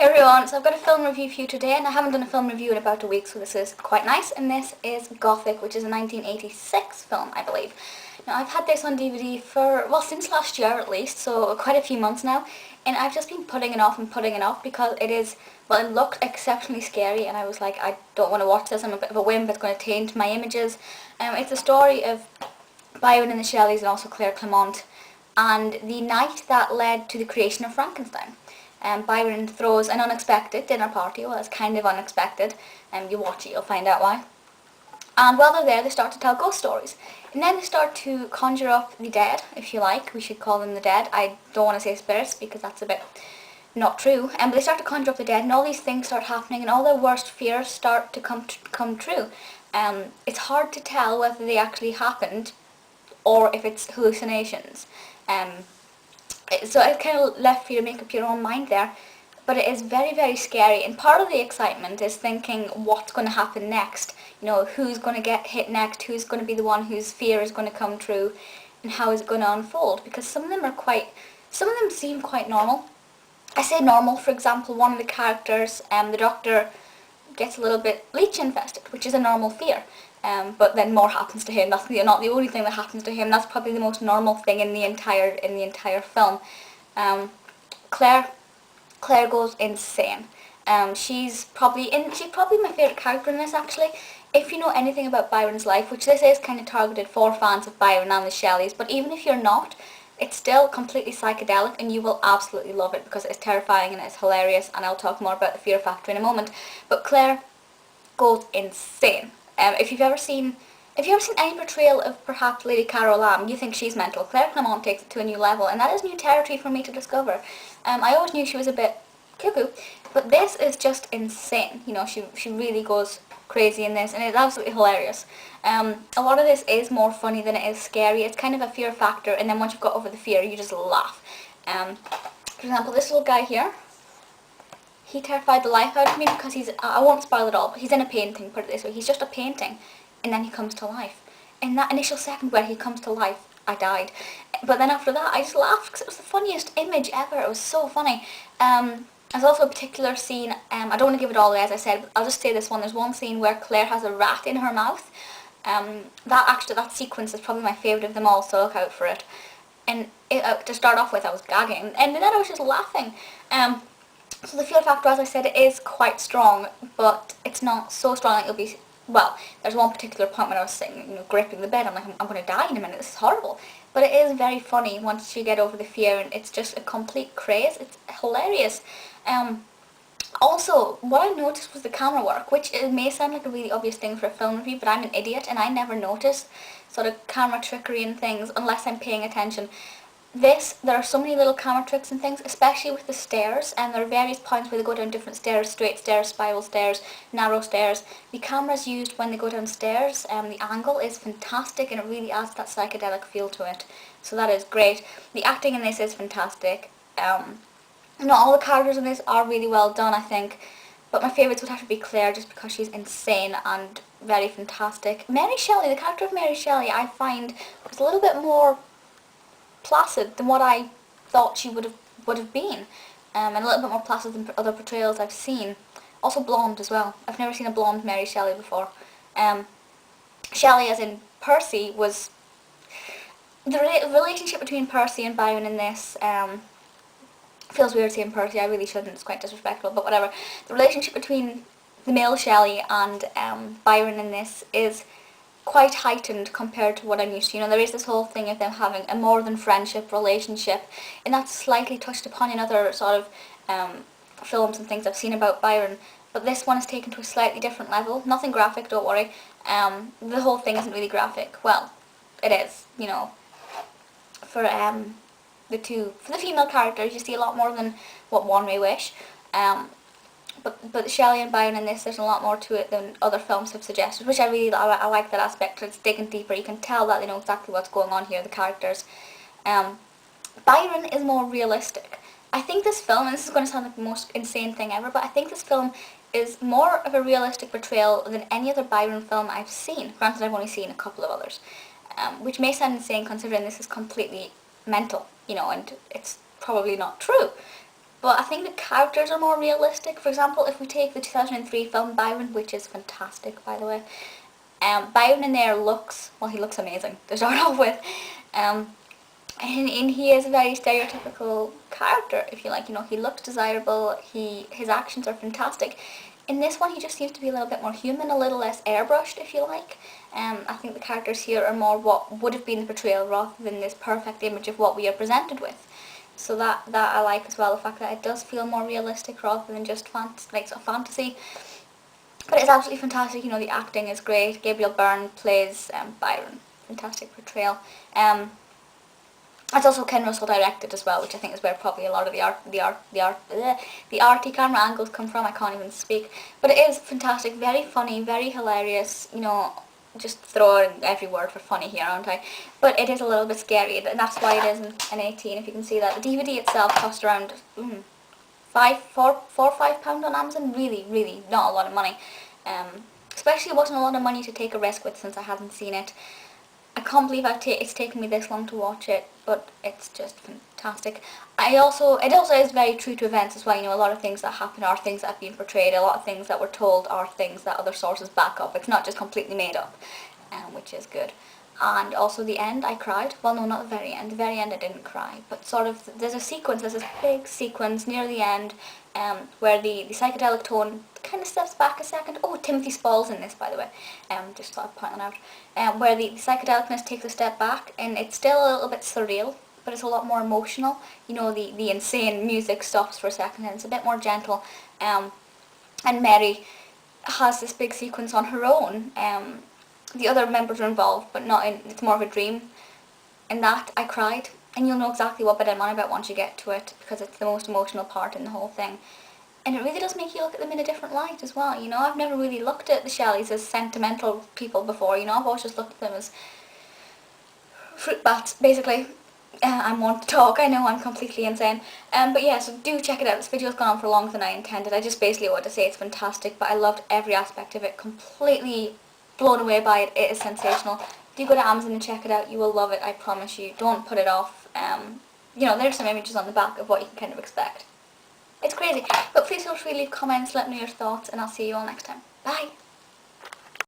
Hey everyone, so I've got a film review for you today, and I haven't done a film review in about a week, so this is quite nice. And this is Gothic, which is a 1986 film, I believe. Now, I've had this on DVD for, well, since last year at least, so quite a few months now, and I've just been putting it off and putting it off because it is, well, it looked exceptionally scary, and I was like, I don't want to watch this. I'm a bit of a wimp, it's going to taint my images. It's a story of Byron and the Shelleys and also Clairmont, and the night that led to the creation of Frankenstein. Byron throws an unexpected dinner party. Well, it's kind of unexpected. You watch it, you'll find out why. And while they're there, they start to tell ghost stories. And then they start to conjure up the dead, if you like. We should call them the dead. I don't want to say spirits because that's a bit not true. But they start to conjure up the dead, and all these things start happening, and all their worst fears start to come true. It's hard to tell whether they actually happened or if it's hallucinations. So it's kind of left for you to make up your own mind there, but it is very, very scary, and part of the excitement is thinking what's going to happen next, who's going to get hit next, who's going to be the one whose fear is going to come true, and how is it going to unfold, because some of them seem quite normal. I say normal, for example, one of the characters, the doctor, gets a little bit leech infested, which is a normal fear. But then more happens to him. That's not the only thing that happens to him. That's probably the most normal thing in the entire film. Claire goes insane. She's probably my favourite character in this, actually. If you know anything about Byron's life, which this is kind of targeted for fans of Byron and the Shelleys, but even if you're not, it's still completely psychedelic, and you will absolutely love it because it's terrifying and it's hilarious, and I'll talk more about the fear factor in a moment. But Claire goes insane. If you've ever seen any portrayal of perhaps Lady Carol Lamb, you think she's mental. Clairmont takes it to a new level, and that is new territory for me to discover. I always knew she was a bit cuckoo, but this is just insane. She really goes crazy in this, and it's absolutely hilarious. A lot of this is more funny than it is scary. It's kind of a fear factor, and then once you've got over the fear, you just laugh. For example, this little guy here, he terrified the life out of me because I won't spoil it all, but he's in a painting, put it this way. He's just a painting, and then he comes to life. In that initial second where he comes to life, I died. But then after that, I just laughed because it was the funniest image ever. It was so funny. There's also a particular scene, I don't want to give it all away, as I said, but I'll just say this one. There's one scene where Claire has a rat in her mouth. That sequence is probably my favourite of them all, so look out for it. And to start off with, I was gagging, and then I was just laughing. So the fear factor, as I said, it is quite strong, but it's not so strong that you'll be, well, there's one particular point when I was sitting, gripping the bed, I'm like, I'm going to die in a minute, this is horrible. But it is very funny once you get over the fear, and it's just a complete craze. It's hilarious. Also, what I noticed was the camera work, which it may sound like a really obvious thing for a film review, but I'm an idiot, and I never noticed sort of camera trickery and things unless I'm paying attention. There are so many little camera tricks and things, especially with the stairs, and there are various points where they go down different stairs, straight stairs, spiral stairs, narrow stairs. The cameras used when they go downstairs, the angle is fantastic, and it really adds that psychedelic feel to it. So that is great. The acting in this is fantastic. All the characters in this are really well done, I think, but my favourites would have to be Claire, just because she's insane and very fantastic. Mary Shelley, the character of Mary Shelley, I find was a little bit more placid than what I thought she would have been, and a little bit more placid than other portrayals I've seen. Also blonde as well. I've never seen a blonde Mary Shelley before. Shelley, as in Percy, was the relationship between Percy and Byron in this. Feels weird saying Percy. I really shouldn't. It's quite disrespectful, but whatever. The relationship between the male Shelley and Byron in this is quite heightened compared to what I'm used to. There is this whole thing of them having a more than friendship relationship, and that's slightly touched upon in other sort of films and things I've seen about Byron, but this one is taken to a slightly different level. Nothing graphic, don't worry. The whole thing isn't really graphic. Well, it is, for the female characters, you see a lot more than what one may wish. But Shelley and Byron in this, there's a lot more to it than other films have suggested, which I like that aspect. It's digging deeper. You can tell that they know exactly what's going on here, the characters. Byron is more realistic. I think this film, and this is going to sound like the most insane thing ever, but I think this film is more of a realistic portrayal than any other Byron film I've seen. Granted, I've only seen a couple of others, which may sound insane considering this is completely mental, and it's probably not true. but I think the characters are more realistic. For example, if we take the 2003 film Byron, which is fantastic, by the way, Byron in there looks, well, he looks amazing to start off with. And he is a very stereotypical character, if you like. You know, he looks desirable, his actions are fantastic. In this one, he just seems to be a little bit more human, a little less airbrushed, if you like. I think the characters here are more what would have been the portrayal rather than this perfect image of what we are presented with. So that I like as well, the fact that it does feel more realistic rather than just sort of fantasy. But it's absolutely fantastic. You know, the acting is great. Gabriel Byrne plays Byron. Fantastic portrayal. It's also Ken Russell directed as well, which I think is where probably a lot of the arty camera angles come from. I can't even speak, but it is fantastic, very funny, very hilarious. You know, just throw in every word for funny here, aren't I? But it is a little bit scary, and that's why it is an 18. If you can see that, the DVD itself cost around £4 or £5 on Amazon. Really, really not a lot of money. Especially it wasn't a lot of money to take a risk with, since I hadn't seen it. I can't believe it's taken me this long to watch it, but it's just fantastic. It also is very true to events as well. You know, a lot of things that happen are things that have been portrayed. A lot of things that we're told are things that other sources back up. It's not just completely made up, which is good. And also the end, I cried. Well, no, not the very end. The very end I didn't cry, but sort of there's this big sequence near the end where the psychedelic tone kind of steps back a second. Oh, Timothy Spall's in this, by the way. Just thought I'd point that out. Where the psychedelicness takes a step back, and it's still a little bit surreal, but it's a lot more emotional. You know, the insane music stops for a second, and it's a bit more gentle. And Mary has this big sequence on her own. The other members are involved, but it's more of a dream. In that, I cried. And you'll know exactly what bit I'm on about once you get to it, because it's the most emotional part in the whole thing. And it really does make you look at them in a different light as well. You know, I've never really looked at the Shelleys as sentimental people before. You know, I've always just looked at them as fruit bats, basically. I'm one to talk, I know I'm completely insane. But yeah, so do check it out. This video's gone on for longer than I intended. I just basically wanted to say it's fantastic, but I loved every aspect of it. Completely blown away by it. It is sensational. Do go to Amazon and check it out. You will love it, I promise you. Don't put it off. You know, there's some images on the back of what you can kind of expect. It's crazy. But please feel free to leave comments, let me know your thoughts, and I'll see you all next time. Bye!